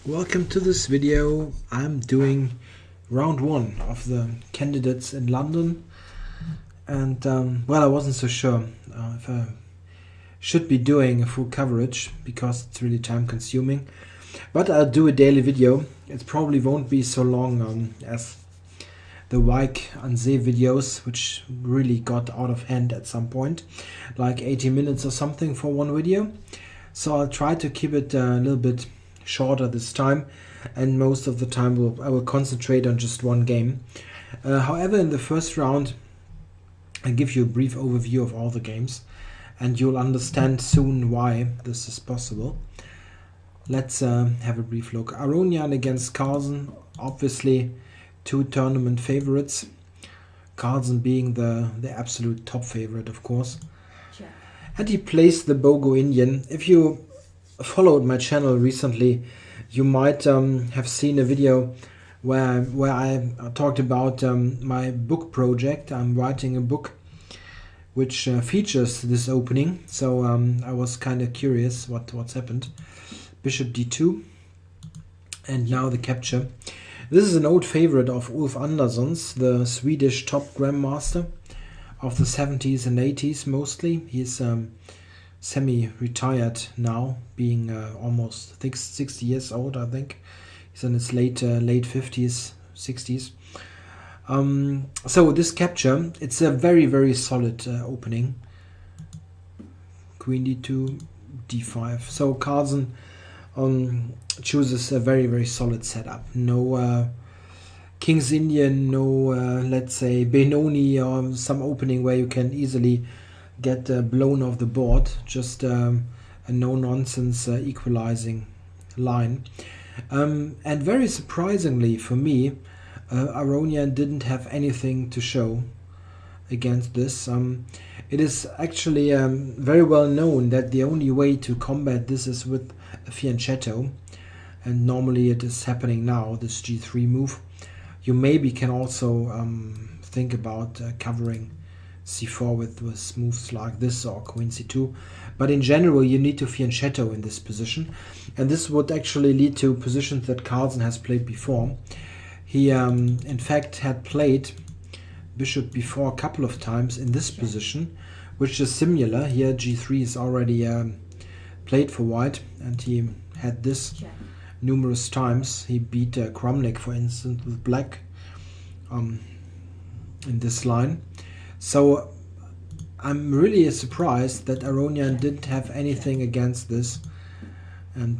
Welcome to this video. I'm doing round one of the candidates in London, and well, I wasn't so sure if I should be doing a full coverage because it's really time consuming, but I'll do a daily video. It probably won't be so long as the Wijk aan Zee videos, which really got out of hand at some point, like 80 minutes or something for one video. So I'll try to keep it a little bit shorter this time, and most of the time I will concentrate on just one game. However, in the first round I'll give you a brief overview of all the games, and you'll understand soon why this is possible. Let's have a brief look. Aronian against Carlsen, obviously two tournament favorites. Carlsen being the absolute top favorite, of course. Yeah. And he plays the Bogo Indian. If you followed my channel recently, you might have seen a video where I talked about my book project. I'm writing a book which features this opening, so I was kind of curious what's happened. Bishop d2, and now the capture. This is an old favorite of Ulf Andersson's, the Swedish top grandmaster of the 70s and 80s mostly. He's semi-retired now, being almost 60 years old, I think. He's in his late 50s, 60s. So this capture, it's a very solid opening. Queen d2, d5. So Carlsen chooses a very solid setup. No King's Indian, no let's say Benoni or some opening where you can easily get blown off the board. Just a no-nonsense equalizing line. And very surprisingly for me, Aronian didn't have anything to show against this. It is actually very well known that the only way to combat this is with a fianchetto, and normally it is happening now, this g3 move. You maybe can also think about covering c4 with moves like this, or queen c2, but in general you need to fianchetto in this position, and this would actually lead to positions that Carlsen has played before. He in fact had played bishop b4 a couple of times in this position, which is similar. Here g3 is already played for white, and he had this numerous times. He beat Kramnik, for instance, with black in this line. So I'm really surprised that Aronian didn't have anything against this, and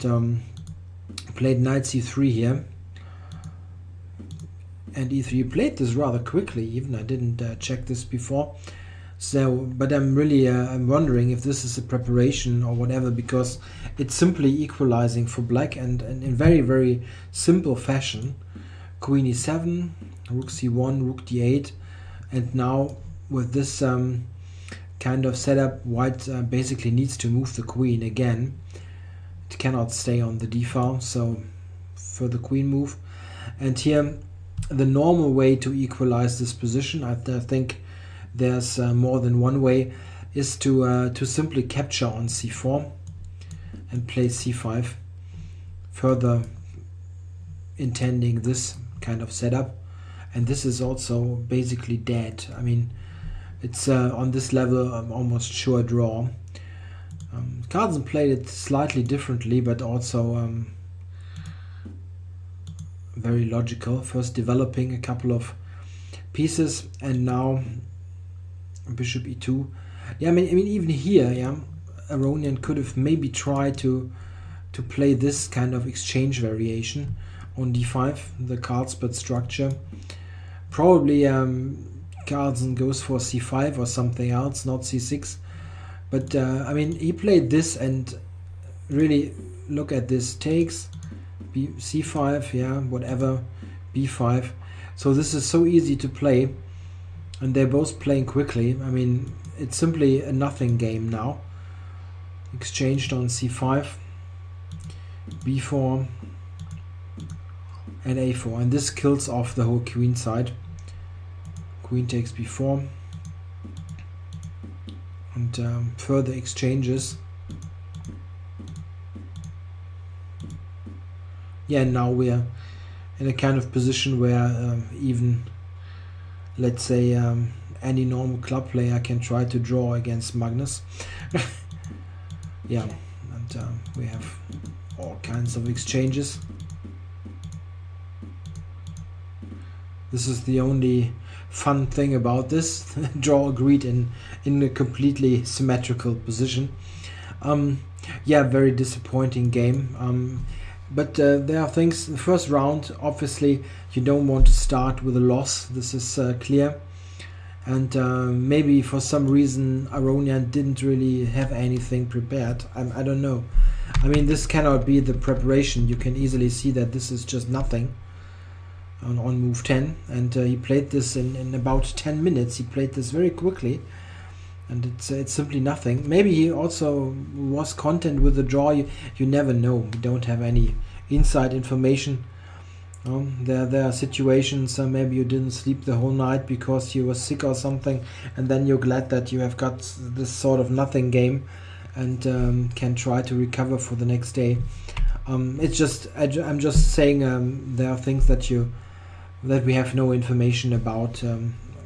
played knight c3 here. And e3 played this rather quickly, even I didn't check this before. So, but I'm really I'm wondering if this is a preparation or whatever, because it's simply equalizing for black, and in very simple fashion. Queen e7, rook c1, rook d8, and now with this kind of setup, white basically needs to move the queen again. It cannot stay on the d file, so for the queen move. And here the normal way to equalize this position, I think there's more than one way, is to simply capture on c4 and play c5, further intending this kind of setup. And this is also basically dead. I mean, it's on this level almost sure draw. Carlsen played it slightly differently, but also very logical. First developing a couple of pieces, and now bishop e2. Yeah, I mean even here, yeah, Aronian could have maybe tried to play this kind of exchange variation on d5, the Carlsbad structure. Probably Carlsen goes for c5 or something else, not c6. But I mean, he played this, and really look at this, takes c5, yeah, whatever, b5. So this is so easy to play, and they're both playing quickly. I mean, it's simply a nothing game now. Exchanged on c5, b4, and a4, and this kills off the whole queen side. Queen takes b4, and further exchanges. yeah, now we're in a kind of position where even, let's say, any normal club player can try to draw against Magnus. Yeah, and we have all kinds of exchanges. This is the only fun thing about this. Draw agreed in a completely symmetrical position. Yeah, very disappointing game. But there are things. The first round, obviously, you don't want to start with a loss. This is clear. And maybe for some reason Aronian didn't really have anything prepared. I don't know. I mean, this cannot be the preparation. You can easily see that this is just nothing on move 10. And he played this in about 10 minutes. He played this very quickly. And it's simply nothing. Maybe he also was content with the draw. You never know. We don't have any inside information. There are situations, maybe you didn't sleep the whole night because you were sick or something, and then you're glad that you have got this sort of nothing game and can try to recover for the next day. It's just I'm just saying there are things that we have no information about.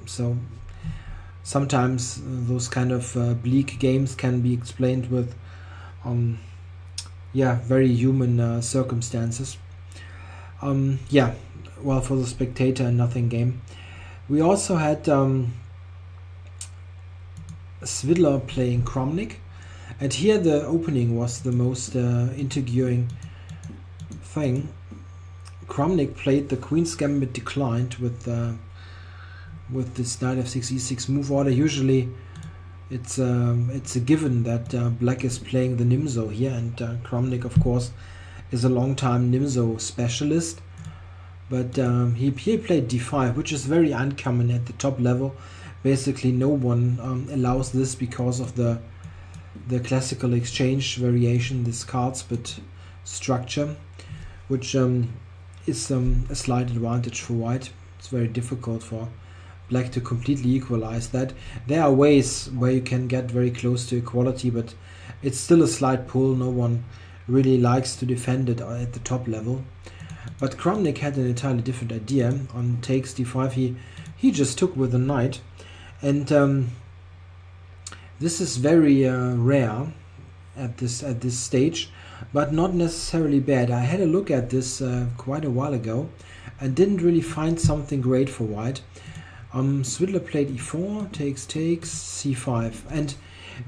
So sometimes those kind of bleak games can be explained with yeah, very human circumstances. Yeah, well, for the spectator, a nothing game. We also had Svidler playing Kramnik, and here the opening was the most intriguing thing. Kramnik played the Queen's Gambit declined with this Knight f6 e6 move order. Usually it's a given that black is playing the Nimzo here, and Kramnik, of course, is a long-time Nimzo specialist, but he played d5, which is very uncommon at the top level. Basically, no one allows this because of the classical exchange variation, this card split structure, which is a slight advantage for white. It's very difficult for black to completely equalize that. There are ways where you can get very close to equality, but it's still a slight pull. No one really likes to defend it at the top level. But Kramnik had an entirely different idea. On takes d5 he just took with the knight, and this is very rare at this stage, but not necessarily bad. I had a look at this quite a while ago and didn't really find something great for white. Svidler played e4, takes, c5, and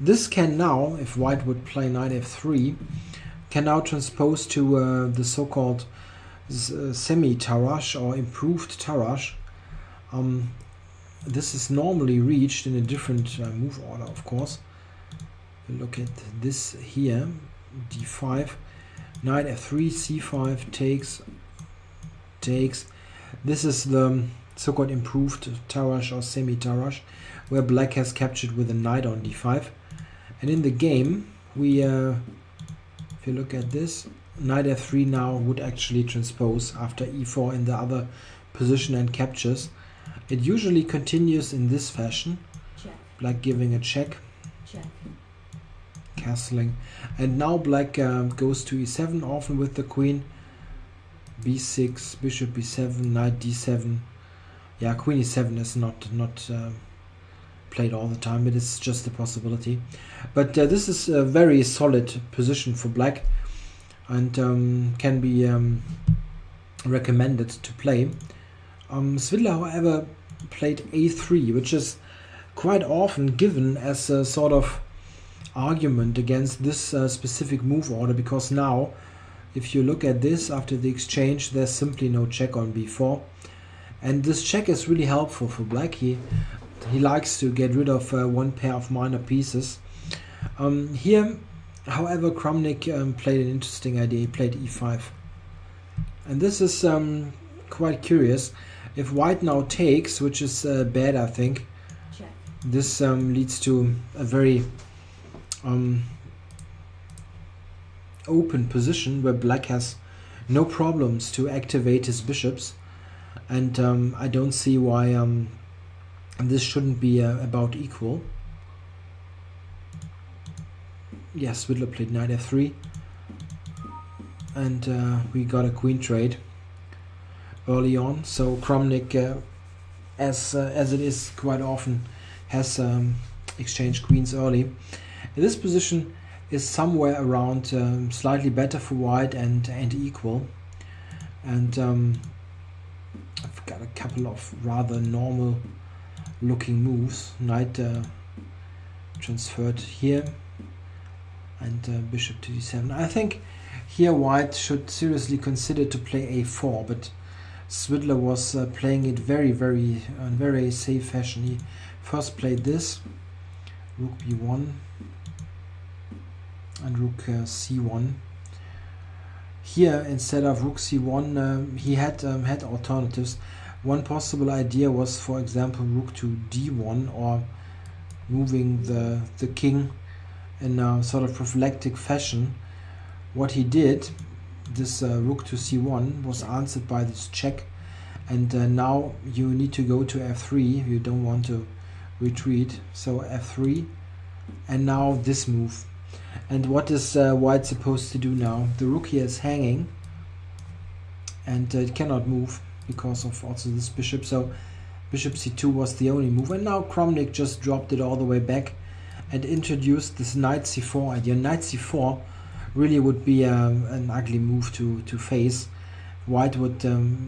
this can now, if white would play knight f3, can now transpose to the so-called semi-Tarrasch or improved Tarrasch. This is normally reached in a different move order, of course. Look at this here, d5, knight f3, c5, takes. This is the so-called improved Tarrasch or semi-Tarrasch, where black has captured with a knight on d5. And in the game, we if you look at this, knight f3 now would actually transpose after e4 in the other position and captures. It usually continues in this fashion, check. Black giving a check, castling, and now black goes to e7, often with the queen, b6, bishop b7, knight d7. Yeah, queen e7 is not played all the time, but it's just a possibility. But this is a very solid position for black, and can be recommended to play. Svidler, however, played a3, which is quite often given as a sort of argument against this specific move order, because now, if you look at this after the exchange, there's simply no check on b4, and this check is really helpful for black. He likes to get rid of one pair of minor pieces. Here, however, Kramnik played an interesting idea. He played e5, and this is quite curious. If white now takes, which is bad, I think, check. This leads to a very open position where black has no problems to activate his bishops, and I don't see why this shouldn't be about equal. Yes, Svidler played knight f3, and we got a queen trade early on. So Kramnik, as it is quite often, has exchanged queens early. This position is somewhere around slightly better for white and equal. And I've got a couple of rather normal looking moves. Knight transferred here, and bishop to d7. I think here white should seriously consider to play a4, but Swidler was playing it very safe fashion. He first played this, rook b1 and rook c1. Here, instead of rook c1, he had alternatives. One possible idea was, for example, rook to d1, or moving the king in a sort of prophylactic fashion. What he did, this rook to c1, was answered by this check, and now you need to go to f3. You don't want to retreat, so f3, and now this move. And what is white supposed to do now? The rook here is hanging, and it cannot move because of also this bishop. So bishop c2 was the only move, and now Kramnik just dropped it all the way back and introduced this knight c4 idea. Knight c4 really would be an ugly move to face. White would,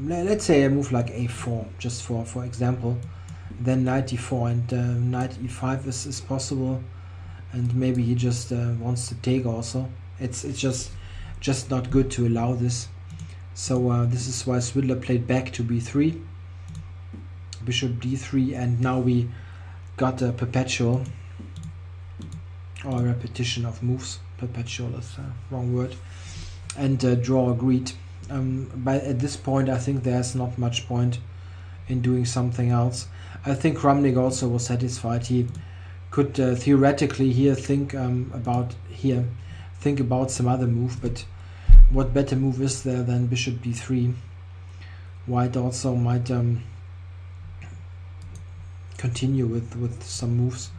let's say, a move like a4, just for example, then knight e4, and knight e5 is possible. And maybe he just wants to take also. It's just not good to allow this. So this is why Swidler played back to b3, bishop d3, and now we got a perpetual, or a repetition of moves. Perpetual is the wrong word. And draw agreed. But at this point, I think there's not much point in doing something else. I think Kramnik also was satisfied. He could theoretically here think about some other move, but what better move is there than bishop b3? White also might continue with some moves,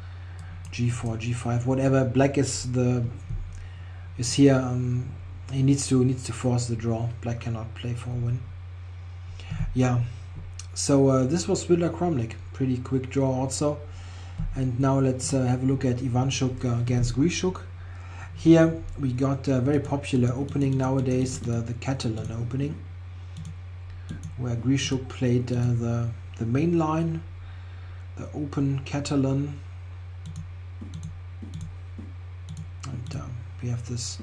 g4, g5, whatever. Black is here. He needs to force the draw. Black cannot play for a win. Yeah. So this was Swidler Kramnik. Pretty quick draw also. And now let's have a look at Ivanchuk against Grishuk. Here we got a very popular opening nowadays, the Catalan opening, where Grishuk played the main line, the open Catalan, and we have this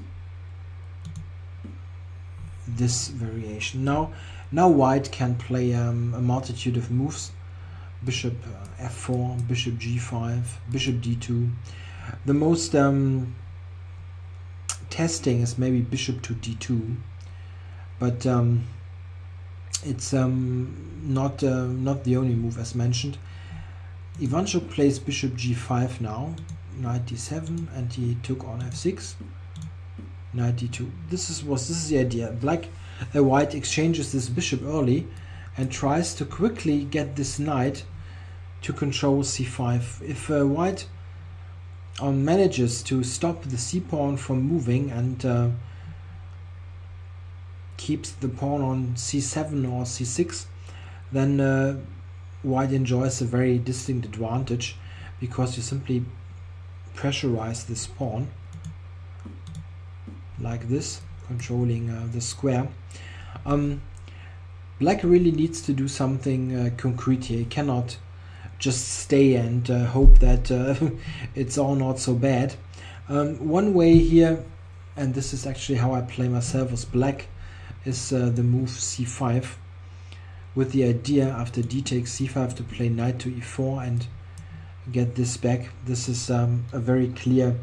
variation. Now White can play a multitude of moves. Bishop f4, bishop g5, bishop d2. The most testing is maybe bishop to d2, but it's not the only move as mentioned. Ivanchuk plays bishop g5 now, knight d7, and he took on f6, knight d2. This is the idea. White exchanges this bishop early and tries to quickly get this knight to control c5. If white manages to stop the c-pawn from moving and keeps the pawn on c7 or c6, then white enjoys a very distinct advantage, because you simply pressurize this pawn like this, controlling the square. Black really needs to do something concrete here. He cannot just stay and hope that it's all not so bad. One way here, and this is actually how I play myself as black, is the move c5, with the idea after d takes c5 to play knight to e4 and get this back. This is a very clear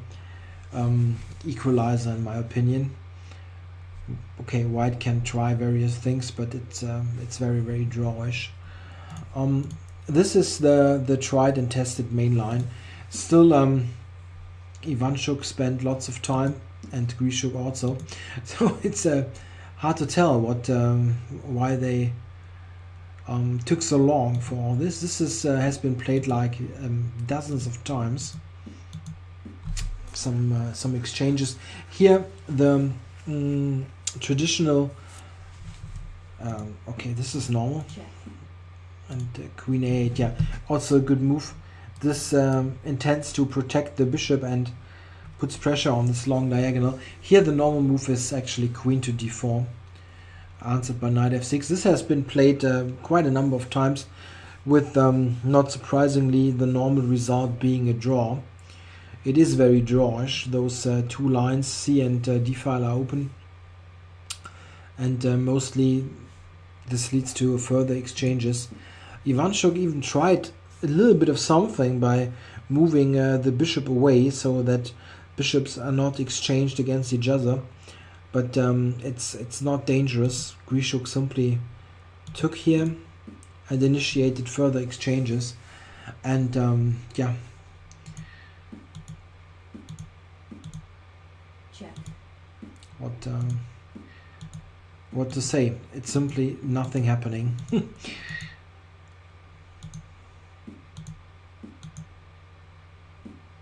equalizer in my opinion. Okay, white can try various things, but it's very drawish. This is the tried and tested main line. Still, Ivanchuk spent lots of time, and Grishuk also. So it's hard to tell why they took so long for all this. This has been played like dozens of times. Some exchanges here. The traditional. Okay, this is normal. Check. And queen a8, yeah, also a good move. This intends to protect the bishop and puts pressure on this long diagonal. Here the normal move is actually queen to d4, answered by knight f6. This has been played quite a number of times, with not surprisingly the normal result being a draw. It is very drawish. Those two lines, c and d file, are open, and mostly this leads to further exchanges. Ivanchuk even tried a little bit of something by moving the bishop away so that bishops are not exchanged against each other, but it's not dangerous. Grishuk simply took here and initiated further exchanges, and yeah. Check. What to say? It's simply nothing happening.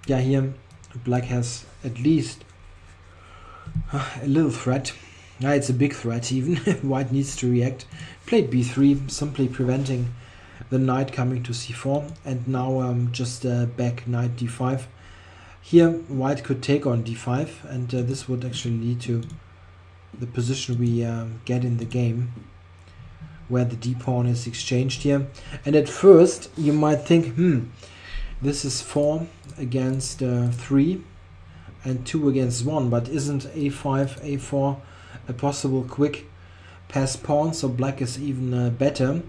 Yeah, here black has at least a little threat. Yeah, it's a big threat even. White needs to react. Played b3, simply preventing the knight coming to c4, and now just back knight d5. Here white could take on d5, and this would actually lead to the position we get in the game, where the d-pawn is exchanged here. And at first you might think, this is 4 against 3 and 2 against 1, but isn't a5, a4 a possible quick pass pawn, so black is even better.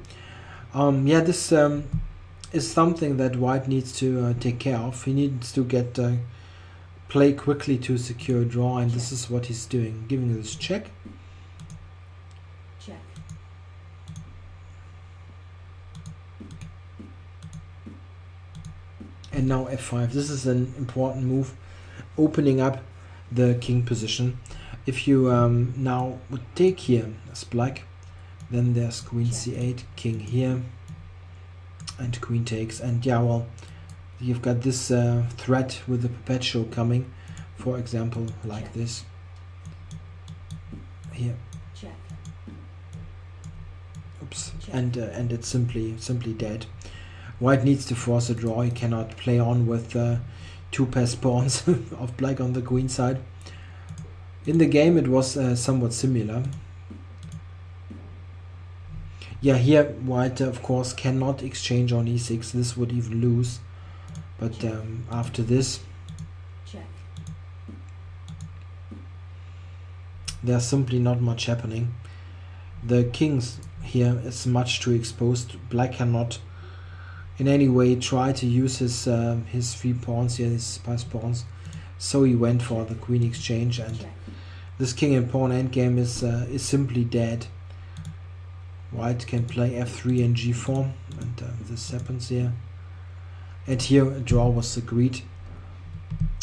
Yeah, this is something that white needs to take care of. He needs to get play quickly to secure a draw, and this is what he's doing, giving this check. Check. And now f5. This is an important move, opening up the king position. If you now would take here as black, then there's queen c8, king here, and queen takes. And yeah, well, you've got this threat with the perpetual coming, for example, like this here. Check. Oops. And it's simply dead. White needs to force a draw. He cannot play on with two pass pawns of black on the queen side. In the game it was somewhat similar. Yeah, here white of course cannot exchange on e6. This would even lose. But after this, check, there's simply not much happening. The kings here is much too exposed. Black cannot in any way try to use his 3 pawns here, his pass pawns. So he went for the queen exchange, and check, this king and pawn endgame is simply dead. White can play f3 and g4, and this happens here. And here a draw was agreed.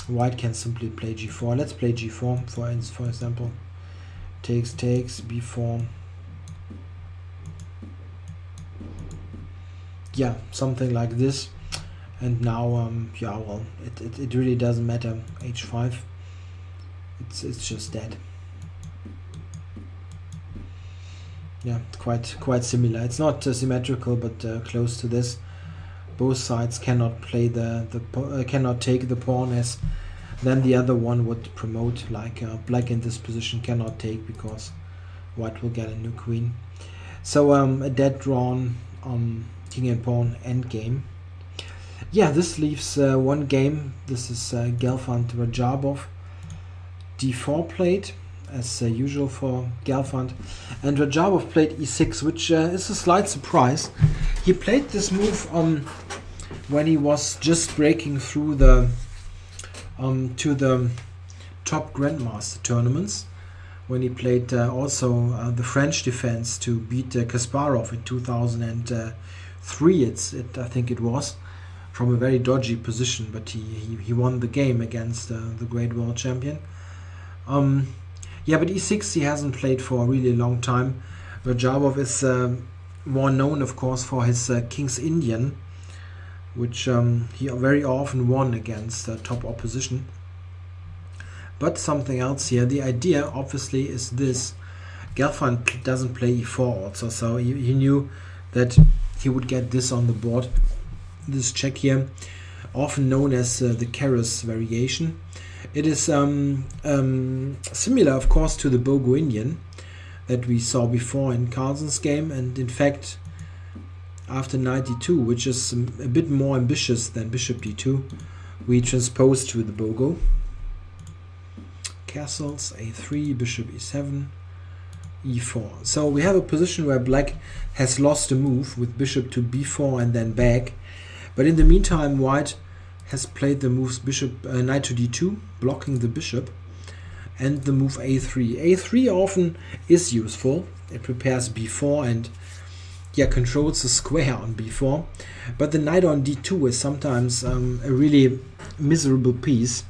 White can simply play g4. Let's play g4 for example. Takes, b4. Yeah, something like this. And now, yeah, well, it really doesn't matter. h5. It's just dead. Yeah, quite similar. It's not symmetrical, but close to this. Both sides cannot play cannot take the pawn, as then the other one would promote. Like black in this position cannot take because white will get a new queen. So a dead drawn king and pawn endgame. Yeah, this leaves one game. This is Gelfand Rajabov. d4 played, as usual for Gelfand, and Rajabov played e6, which is a slight surprise. He played this move when he was just breaking through the to the top grandmaster tournaments, when he played also the French defense to beat Kasparov in 2003. I think it was, from a very dodgy position, but he won the game against the great world champion. Yeah, but e6 he hasn't played for a really long time. Rajabov is more known, of course, for his King's Indian, which he very often won against top opposition. But something else here. The idea, obviously, is this. Gelfand doesn't play e4 also, so he knew that he would get this on the board. This check here, often known as the Karras variation. It is similar, of course, to the Bogo Indian that we saw before in Carlsen's game, and in fact, after knight d2, which is a bit more ambitious than bishop d2, we transpose to the Bogo. Castles, a3, bishop e7, e4. So we have a position where black has lost a move with bishop to b4 and then back. But in the meantime, white has played the moves bishop knight to d2, blocking the bishop, and the move a3. a3 often is useful. It prepares b4 and controls the square on b4. But the knight on d2 is sometimes a really miserable piece,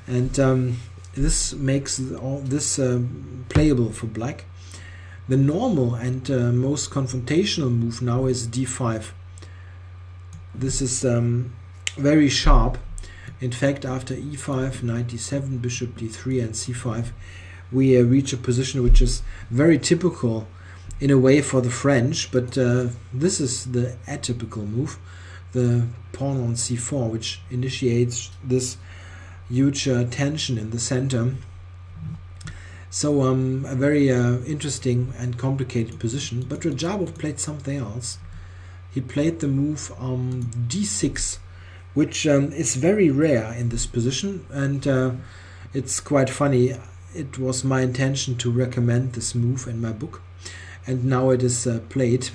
and this makes all this playable for black. The normal and most confrontational move now is d5. This is very sharp. In fact, after e5, knight d7, bishop d3 and c5, we reach a position which is very typical in a way for the French, but this is the atypical move, the pawn on c4, which initiates this huge tension in the center. So a very interesting and complicated position. But Rajabov played something else. He played the move d6, which is very rare in this position, and it's quite funny. It was my intention to recommend this move in my book, and now it is played.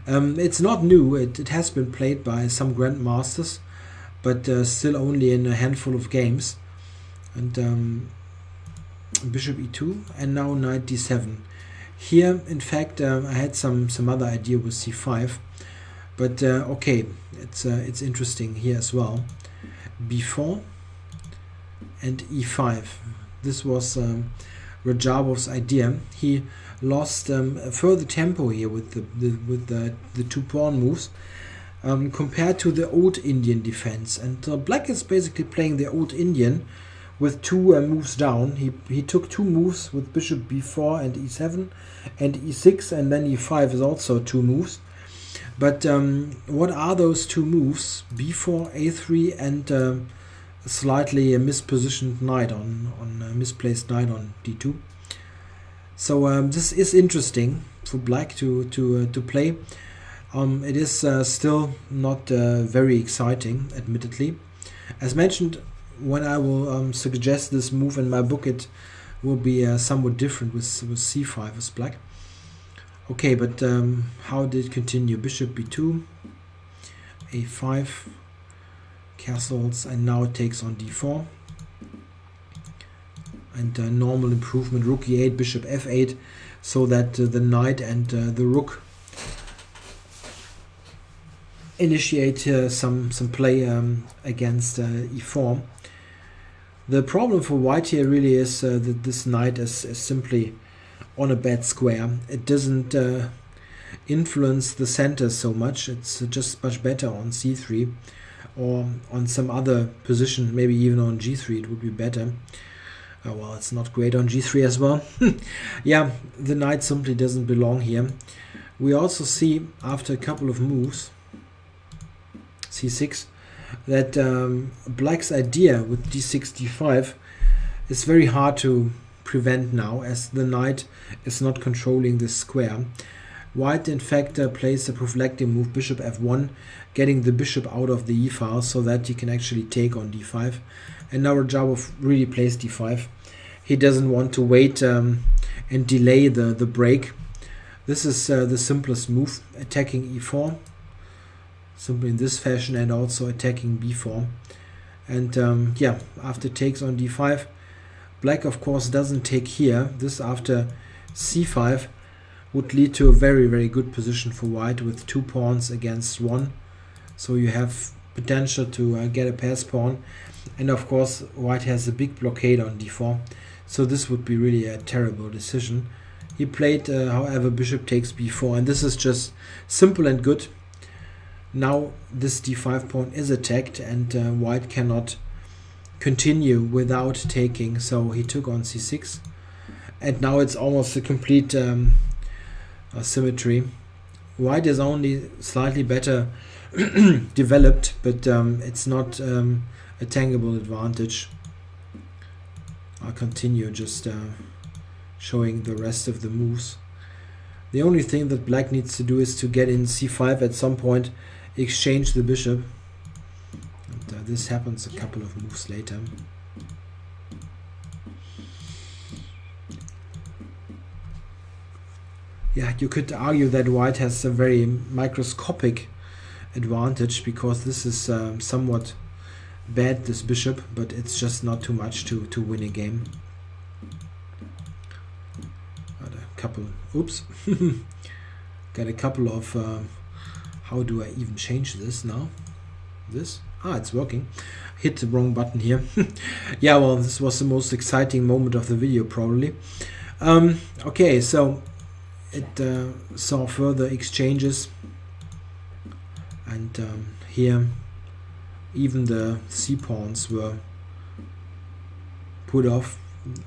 It's not new. It has been played by some grandmasters, but still only in a handful of games. And bishop e2, and now knight d7. Here, in fact, I had some other idea with c5, but okay, it's interesting here as well. b4 and e5. This was Rajabov's idea. He lost further tempo here with the two pawn moves compared to the old Indian defense, and black is basically playing the old Indian with two moves down. He took two moves with bishop b4 and e7 and e6, and then e5 is also two moves. But what are those two moves? b4, a3, and a slightly mispositioned knight on misplaced knight on d2. So this is interesting for black to play. It is still not very exciting, admittedly. As mentioned, when I will suggest this move in my book, it will be somewhat different with c5 as black. Okay, but how did it continue? Bishop b2, a5, castles, and now it takes on d4. And normal improvement, rook e8, bishop f8, so that the knight and the rook initiate some play against e4. The problem for white here really is that this knight is simply on a bad square. It doesn't influence the center so much. It's just much better on c3 or on some other position, maybe even on g3 it would be better. Well, it's not great on g3 as well. Yeah, the knight simply doesn't belong here. We also see after a couple of moves, c6, that black's idea with d6, d5 is very hard to prevent now, as the knight is not controlling this square. White in fact plays the prophylactic move bishop f1, getting the bishop out of the e-file so that he can actually take on d5. And now Rajabov really plays d5. He doesn't want to wait and delay the break. This is the simplest move, attacking e4, simply in this fashion, and also attacking b4. And yeah, after takes on d5, black of course doesn't take here. This after c5 would lead to a very, very good position for white with two pawns against one. So you have potential to get a pass pawn, and of course white has a big blockade on d4, so this would be really a terrible decision. He played however bishop takes b4, and this is just simple and good. Now this d5 pawn is attacked, and white cannot continue without taking, so he took on c6, and now it's almost a complete symmetry. White is only slightly better developed, but it's not a tangible advantage. I'll continue just showing the rest of the moves. The only thing that black needs to do is to get in c5 at some point, exchange the bishop. And this happens a couple of moves later. Yeah, you could argue that white has a very microscopic advantage, because this is somewhat bad, this bishop, but it's just not too much to win a game. Got a couple, oops, got a couple of, how do I even change this now? This? Ah, it's working. Hit the wrong button here. Yeah, well, this was the most exciting moment of the video, probably. Okay, so it saw further exchanges, and here even the c-pawns were put off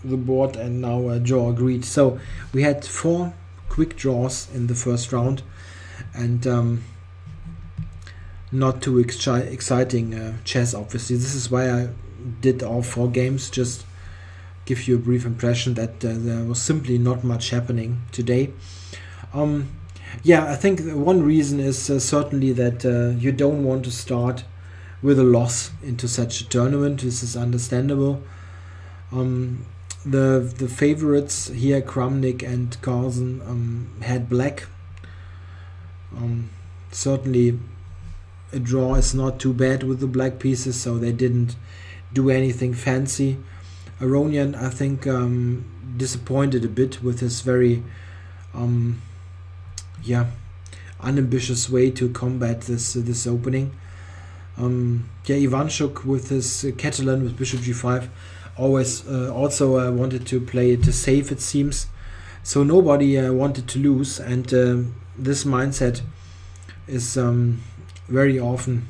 the board, and now a draw agreed. So we had 4 quick draws in the first round, and not too exciting chess, obviously. This is why I did all 4 games, just give you a brief impression that there was simply not much happening today. Yeah, I think one reason is certainly that you don't want to start with a loss into such a tournament. This is understandable. The favorites here, Kramnik and Carlsen, had black. Certainly a draw is not too bad with the black pieces, so they didn't do anything fancy. Aronian, I think, disappointed a bit with his very yeah, unambitious way to combat this opening. Yeah, Ivanchuk with his Catalan with bishop g5 always also wanted to play it safe, it seems. So nobody wanted to lose, and this mindset is very often,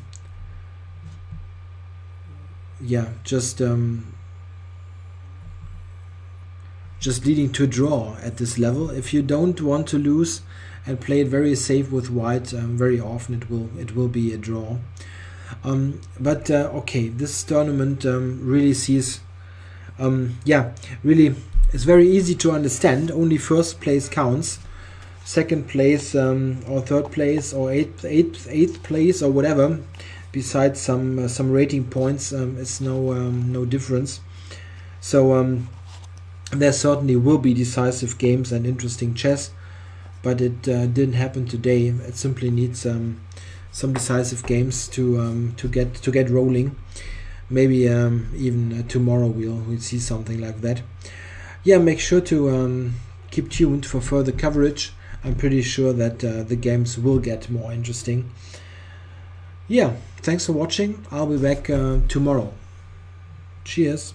yeah, just leading to a draw at this level. If you don't want to lose and play it very safe with white, very often it will be a draw. But okay, this tournament really sees, yeah, really, it's very easy to understand. Only first place counts. Second place or third place or eighth place or whatever, besides some rating points, is no difference. So there certainly will be decisive games and interesting chess, but it didn't happen today. It simply needs some decisive games to get rolling. Maybe even tomorrow we'll see something like that. Yeah, make sure to keep tuned for further coverage. I'm pretty sure that the games will get more interesting. Yeah, thanks for watching. I'll be back tomorrow. Cheers.